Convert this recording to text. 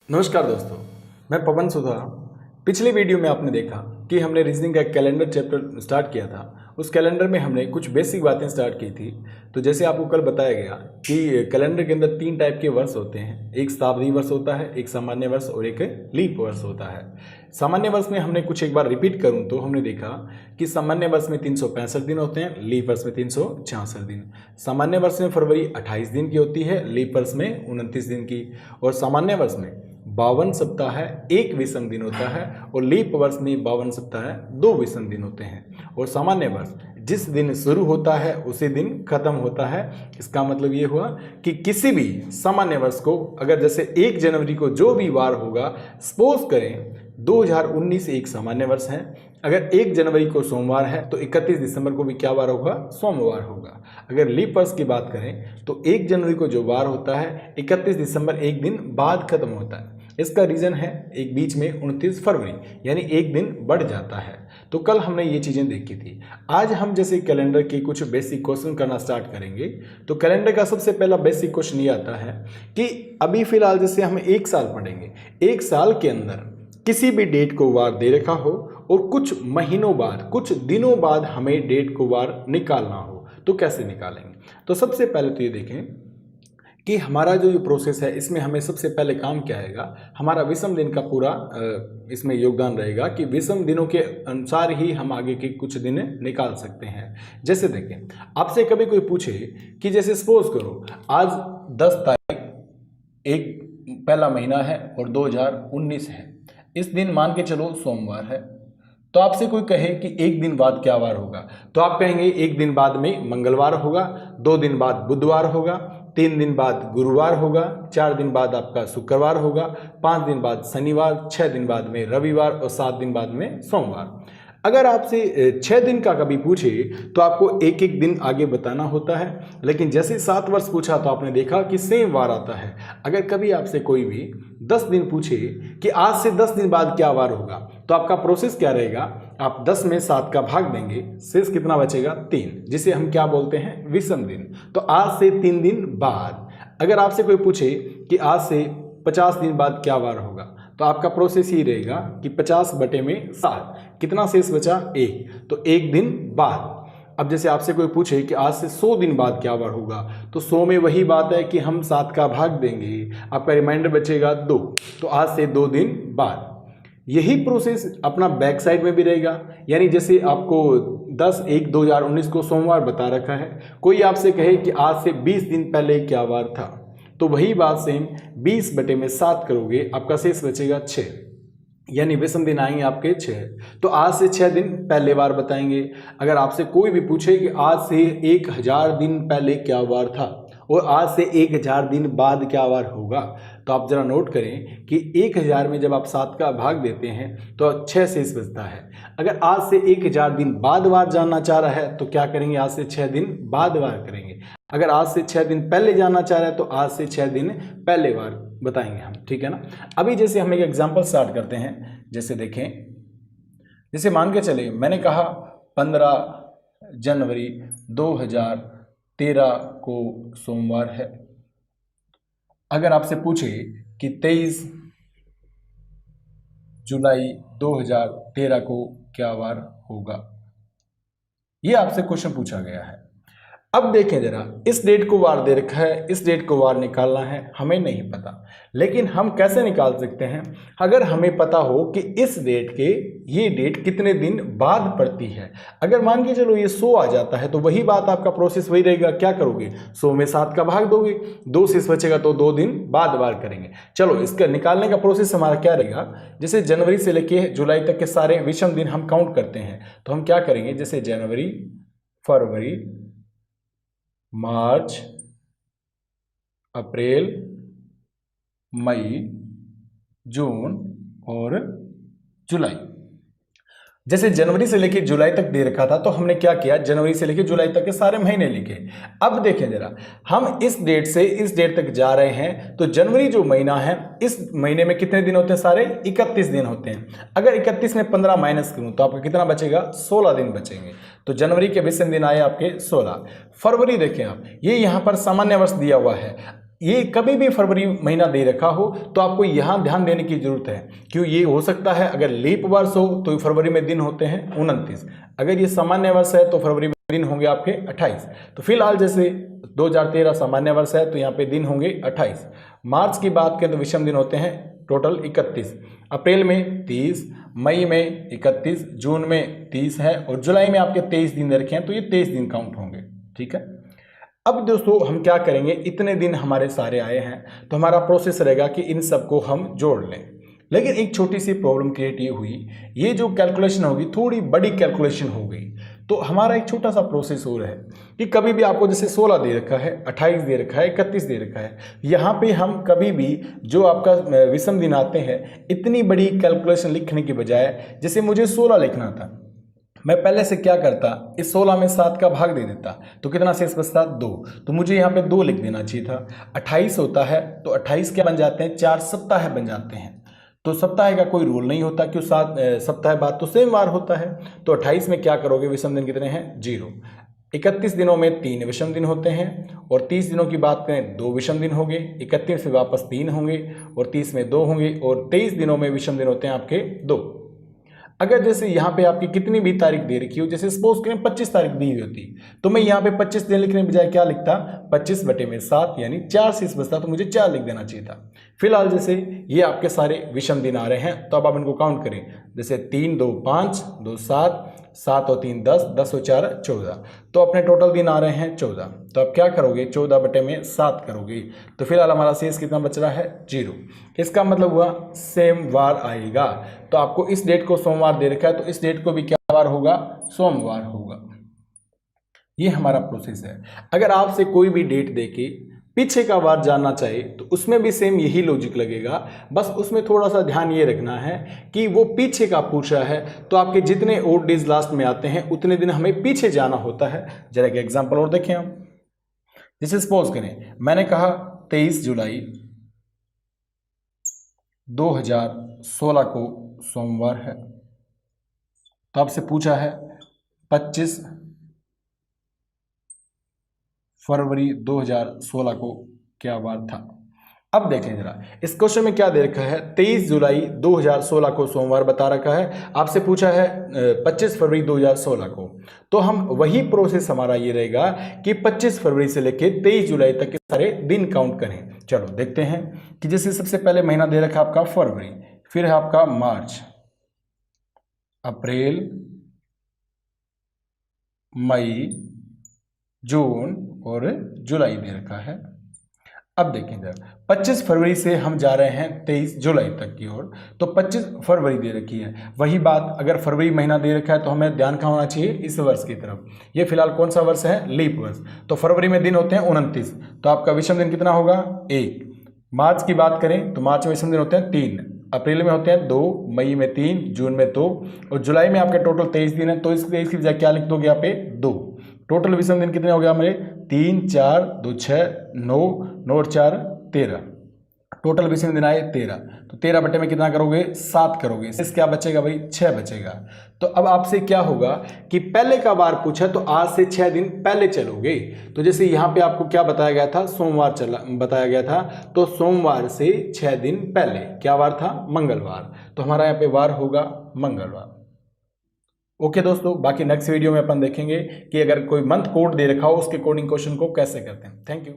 नमस्कार दोस्तों, मैं पवन सुधा। पिछले वीडियो में आपने देखा कि हमने रीजनिंग का कैलेंडर चैप्टर स्टार्ट किया था। उस कैलेंडर में हमने कुछ बेसिक बातें स्टार्ट की थी। तो जैसे आपको कल बताया गया कि कैलेंडर के अंदर 3 टाइप के वर्ष होते हैं, एक शताब्दी वर्ष होता है, एक सामान्य वर्ष और एक लीप वर्ष होता है। सामान्य वर्ष में हमने कुछ एक बार रिपीट करूं तो हमने देखा कि सामान्य वर्ष में 365 दिन होते हैं, लीप वर्ष में 366 दिन। सामान्य वर्ष में फरवरी 28 दिन की होती है, लीप वर्ष में 29 दिन की। और सामान्य वर्ष में 52 सप्ताह है, 1 विषम दिन होता है, और लीप वर्ष में 52 सप्ताह है, 2 विषम दिन होते हैं। और सामान्य वर्ष जिस दिन शुरू होता है उसी दिन खत्म होता है। इसका मतलब ये हुआ कि किसी भी सामान्य वर्ष को अगर जैसे 1 जनवरी को जो भी वार होगा, सपोज करें 2019 एक सामान्य वर्ष है, अगर 1 जनवरी को सोमवार है तो 31 दिसंबर को भी क्या वार होगा? सोमवार होगा। अगर लीप वर्ष की बात करें तो 1 जनवरी को जो वार होता है 31 दिसंबर एक दिन बाद खत्म होता है। इसका रीज़न है एक बीच में 29 फरवरी, यानी एक दिन बढ़ जाता है। तो कल हमने ये चीज़ें देखी थी। आज हम जैसे कैलेंडर के कुछ बेसिक क्वेश्चन करना स्टार्ट करेंगे। तो कैलेंडर का सबसे पहला बेसिक क्वेश्चन ये आता है कि अभी फिलहाल जैसे हम 1 साल पढ़ेंगे, 1 साल के अंदर किसी भी डेट को वार दे रखा हो और कुछ महीनों बाद, कुछ दिनों बाद हमें डेट को वार निकालना हो तो कैसे निकालेंगे? तो सबसे पहले तो ये देखें कि हमारा जो ये प्रोसेस है इसमें हमें सबसे पहले काम क्या आएगा, हमारा विषम दिन का पूरा इसमें योगदान रहेगा कि विषम दिनों के अनुसार ही हम आगे के कुछ दिन निकाल सकते हैं। जैसे देखें, आपसे कभी कोई पूछे कि जैसे सपोज करो आज 10 तारीख एक पहला महीना है और 2019 है, इस दिन मान के चलो सोमवार है, तो आपसे कोई कहे कि 1 दिन बाद क्या वार होगा, तो आप कहेंगे 1 दिन बाद में मंगलवार होगा, 2 दिन बाद बुधवार होगा, 3 दिन बाद गुरुवार होगा, 4 दिन बाद आपका शुक्रवार होगा, 5 दिन बाद शनिवार, 6 दिन बाद में रविवार और 7 दिन बाद में सोमवार। अगर आपसे 6 दिन का कभी पूछे तो आपको एक एक दिन आगे बताना होता है, लेकिन जैसे 7 वर्ष पूछा तो आपने देखा कि सेम वार आता है। अगर कभी आपसे कोई भी 10 दिन पूछे कि आज से 10 दिन बाद क्या वार होगा, तो आपका प्रोसेस क्या रहेगा? आप 10 में 7 का भाग देंगे, शेष कितना बचेगा? 3, जिसे हम क्या बोलते हैं? विषम दिन। तो आज से 3 दिन बाद। अगर आपसे कोई पूछे कि आज से 50 दिन बाद क्या वार होगा, तो आपका प्रोसेस ही रहेगा कि 50/7, कितना शेष बचा? 1, तो 1 दिन बाद। अब जैसे आपसे कोई पूछे कि आज से 100 दिन बाद क्या वार होगा, तो 100 में वही बात है कि हम 7 का भाग देंगे, आपका रिमाइंडर बचेगा 2, तो आज से 2 दिन बाद। यही प्रोसेस अपना बैक साइड में भी रहेगा, यानी जैसे आपको 10/1/2019 को सोमवार बता रखा है, कोई आपसे कहे कि आज से 20 दिन पहले क्या वार था, तो वही बात सेम 20/7 करोगे, आपका शेष बचेगा 6, यानी विषम दिन आएंगे आपके 6। तो आज से 6 दिन पहले वार बताएंगे। अगर आपसे कोई भी पूछे कि आज से 1000 दिन पहले क्या वार था और आज से 1000 दिन बाद क्या वार होगा, तो आप जरा नोट करें कि 1000 में जब आप 7 का भाग देते हैं तो 6 शेष बचता है। अगर आज से 1000 दिन बाद वार जानना चाह रहा है तो क्या करेंगे? आज से 6 दिन बाद वार करेंगे। अगर आज से 6 दिन पहले जानना चाह रहा है तो आज से 6 दिन पहले वार बताएंगे हम, ठीक है ना। अभी जैसे हम एक एग्जाम्पल स्टार्ट करते हैं। जैसे देखें, जैसे मान के चले मैंने कहा 15 जनवरी 2013 को सोमवार है। अगर आपसे पूछे कि 23 जुलाई 2013 को क्या वार होगा, ये आपसे क्वेश्चन पूछा गया है। अब देखें जरा, इस डेट को वार दे रखा है, इस डेट को वार निकालना है, हमें नहीं पता, लेकिन हम कैसे निकाल सकते हैं? अगर हमें पता हो कि इस डेट के ये डेट कितने दिन बाद पड़ती है। अगर मान के चलो ये 100 आ जाता है तो वही बात, आपका प्रोसेस वही रहेगा। क्या करोगे? 100 में 7 का भाग दोगे, 2 शेष बचेगा तो 2 दिन बाद वार करेंगे। चलो, इसका निकालने का प्रोसेस हमारा क्या रहेगा? जैसे जनवरी से लेके जुलाई तक के सारे विषम दिन हम काउंट करते हैं, तो हम क्या करेंगे? जैसे जनवरी, फरवरी, मार्च, अप्रैल, मई, जून और जुलाई। जैसे जनवरी से लेकर जुलाई तक दे रखा था तो हमने क्या किया? जनवरी से लेकर जुलाई तक के सारे महीने लिखे। अब देखें जरा, हम इस डेट से इस डेट तक जा रहे हैं, तो जनवरी जो महीना है, इस महीने में कितने दिन होते हैं? सारे 31 दिन होते हैं। अगर 31 में 15 माइनस करूं तो आपको कितना बचेगा? 16 दिन बचेंगे। तो जनवरी के विषम दिन आए आपके 16। फरवरी देखें आप, ये यहाँ पर सामान्य वर्ष दिया हुआ है। ये कभी भी फरवरी महीना दे रखा हो तो आपको यहाँ ध्यान देने की जरूरत है, क्यों ये हो सकता है अगर लीप वर्ष हो तो फरवरी में दिन होते हैं 29, अगर ये सामान्य वर्ष है तो फरवरी में दिन होंगे आपके 28। तो फिलहाल जैसे 2013 सामान्य वर्ष है तो यहाँ पे दिन होंगे 28। मार्च की बात करें तो विषम दिन होते हैं टोटल 31, अप्रैल में 30, मई में 31, जून में 30 है और जुलाई में आपके 23 दिन रखे हैं तो ये 23 दिन काउंट होंगे। ठीक है, अब दोस्तों हम क्या करेंगे, इतने दिन हमारे सारे आए हैं तो हमारा प्रोसेस रहेगा कि इन सबको हम जोड़ लें। लेकिन एक छोटी सी प्रॉब्लम क्रिएट ये हुई, ये जो कैलकुलेशन होगी थोड़ी बड़ी कैलकुलेशन हो गई। तो हमारा एक छोटा सा प्रोसेस हो रहा है कि कभी भी आपको जैसे 16 दे रखा है, 28 दे रखा है, 31 दे रखा है, यहाँ पे हम कभी भी जो आपका विषम दिन आते हैं इतनी बड़ी कैलकुलेशन लिखने की बजाय, जैसे मुझे 16 लिखना था, मैं पहले से क्या करता, इस 16 में 7 का भाग दे देता तो कितना शेष बचता 2, तो मुझे यहाँ पे 2 लिख देना चाहिए था। 28 होता है तो 28 क्या बन जाते हैं, 4 सप्ताह बन जाते हैं। तो सप्ताह का कोई रूल नहीं होता, क्यों 7 सप्ताह बाद तो सेम वार होता है। तो 28 में क्या करोगे, विषम दिन कितने हैं 0। 31 दिनों में 3 विषम दिन होते हैं और 30 दिनों की बात करें 2 विषम दिन होंगे, 31 में वापस 3 होंगे और 30 में 2 होंगे और 23 दिनों में विषम दिन होते हैं आपके 2। अगर जैसे यहाँ पे आपकी कितनी भी तारीख दे रखी हो, जैसे सपोज करें 25 तारीख दी हुई होती तो मैं यहाँ पे 25 दिन लिखने के बजाय क्या लिखता, 25/7 यानी 4 शेष बचता, तो मुझे 4 लिख देना चाहिए था। फिलहाल जैसे ये आपके सारे विषम दिन आ रहे हैं तो अब आप इनको काउंट करें, जैसे 3 2 5 2 7 7 और 3 10 10 और 4 14, तो अपने टोटल दिन आ रहे हैं 14। तो आप क्या करोगे, 14/7 करोगे तो फिलहाल हमारा शेष कितना बच रहा है 0। इसका मतलब हुआ सेम वार आएगा। तो आपको इस डेट को सोमवार दे रखा है तो इस डेट को भी क्या वार होगा, सोमवार होगा। ये हमारा प्रोसेस है। अगर आपसे कोई भी डेट देके पीछे का वार जानना चाहे तो उसमें भी सेम यही लॉजिक लगेगा, बस उसमें थोड़ा सा ध्यान ये रखना है कि वो पीछे का पूछ रहा है तो आपके जितने ओड डेज लास्ट में आते हैं उतने दिन हमें पीछे जाना होता है। जरा एक एग्जांपल और देखें हम, जैसे सपोज करें मैंने कहा 23 जुलाई 2016 को सोमवार है, तो आपसे पूछा है 25 फरवरी 2016 को क्या वार था। अब देखें जरा इस क्वेश्चन में क्या दे रखा है, 23 जुलाई 2016 को सोमवार बता रखा है, आपसे पूछा है 25 फरवरी 2016 को। तो हम वही प्रोसेस हमारा ये रहेगा कि 25 फरवरी से लेके 23 जुलाई तक के सारे दिन काउंट करें। चलो देखते हैं कि जैसे सबसे पहले महीना दे रखा आपका फरवरी, फिर है आपका मार्च, अप्रैल, मई, जून और जुलाई दे रखा है। अब देखें जरा 25 फरवरी से हम जा रहे हैं 23 जुलाई तक की ओर, तो 25 फरवरी दे रखी है। वही बात अगर फरवरी महीना दे रखा है तो हमें ध्यान कहाँ होना चाहिए, इस वर्ष की तरफ। ये फिलहाल कौन सा वर्ष है, लीप वर्ष। तो फरवरी में दिन होते हैं 29, तो आपका विषम दिन कितना होगा 1। मार्च की बात करें तो मार्च में विषम दिन होते हैं 3, अप्रैल में होते हैं 2, मई में 3, जून में 2 और जुलाई में आपके टोटल 23 दिन है। तो इस 23 की बजाय क्या लिख दोगे यहाँ पे 2। टोटल विषम दिन कितने हो गया हमारे 3 4 2 6 9 9 और 4 13, टोटल विषम दिन आए 13। तो 13 बटे में कितना करोगे 7 करोगे, इससे क्या बचेगा भाई 6 बचेगा। तो अब आपसे क्या होगा कि पहले का वार पूछा तो आज से 6 दिन पहले चलोगे। तो जैसे यहाँ पे आपको क्या बताया गया था, सोमवार बताया गया था, तो सोमवार से 6 दिन पहले क्या वार था, मंगलवार। तो हमारा यहाँ पे वार होगा मंगलवार। ओके दोस्तों, बाकी नेक्स्ट वीडियो में अपन देखेंगे कि अगर कोई मंथ कोड दे रखा हो उसके कोडिंग क्वेश्चन को कैसे करते हैं। Thank you.